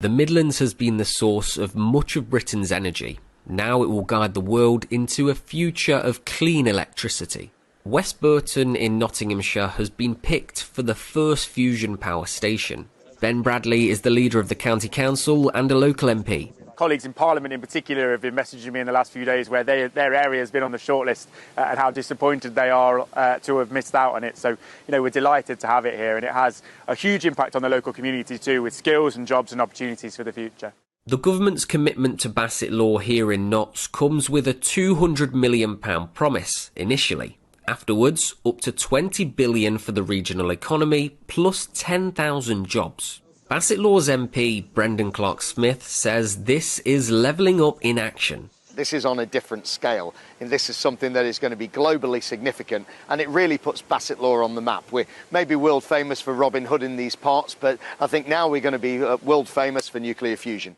The Midlands has been the source of much of Britain's energy. Now it will guide the world into a future of clean electricity. West Burton in Nottinghamshire has been picked for the first fusion power station. Ben Bradley is the leader of the county council and a local MP. Colleagues in Parliament in particular have been messaging me in the last few days where their area has been on the shortlist and how disappointed they are to have missed out on it. So, we're delighted to have it here, and it has a huge impact on the local community too, with skills and jobs and opportunities for the future. The government's commitment to Bassetlaw here in Notts comes with a £200 million promise initially. Afterwards, up to £20 billion for the regional economy, plus 10,000 jobs. Bassetlaw's MP, Brendan Clarke-Smith, says this is levelling up in action. This is on a different scale, and this is something that is going to be globally significant, and it really puts Bassetlaw on the map. We're maybe world famous for Robin Hood in these parts, but I think now we're going to be world famous for nuclear fusion.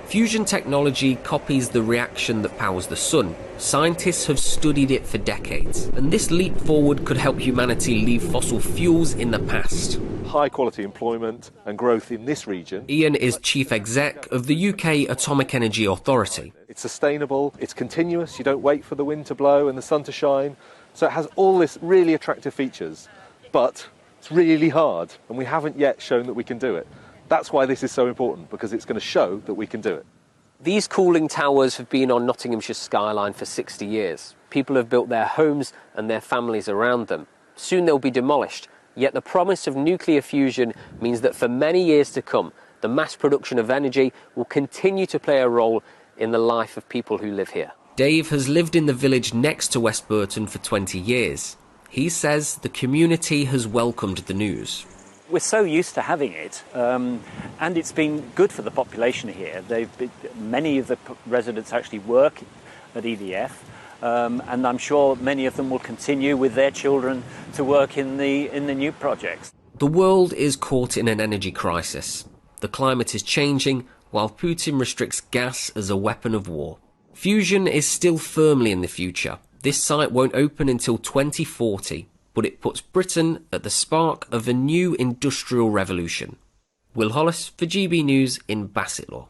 Fusion technology copies the reaction that powers the sun. Scientists have studied it for decades, and this leap forward could help humanity leave fossil fuels in the past. High quality employment and growth in this region. Ian is chief exec of the UK Atomic Energy Authority. It's sustainable, it's continuous, you don't wait for the wind to blow and the sun to shine. So it has all this really attractive features, but it's really hard, and we haven't yet shown that we can do it. That's why this is so important, because it's going to show that we can do it. These cooling towers have been on Nottinghamshire's skyline for 60 years. People have built their homes and their families around them. Soon they'll be demolished, yet the promise of nuclear fusion means that for many years to come, the mass production of energy will continue to play a role in the life of people who live here. Dave has lived in the village next to West Burton for 20 years. He says the community has welcomed the news. We're so used to having it, and it's been good for the population here. Many of the residents actually work at EDF, and I'm sure many of them will continue with their children to work in the new projects. The world is caught in an energy crisis. The climate is changing, while Putin restricts gas as a weapon of war. Fusion is still firmly in the future. This site won't open until 2040. But it puts Britain at the spark of a new industrial revolution. Will Hollis for GB News in Bassetlaw.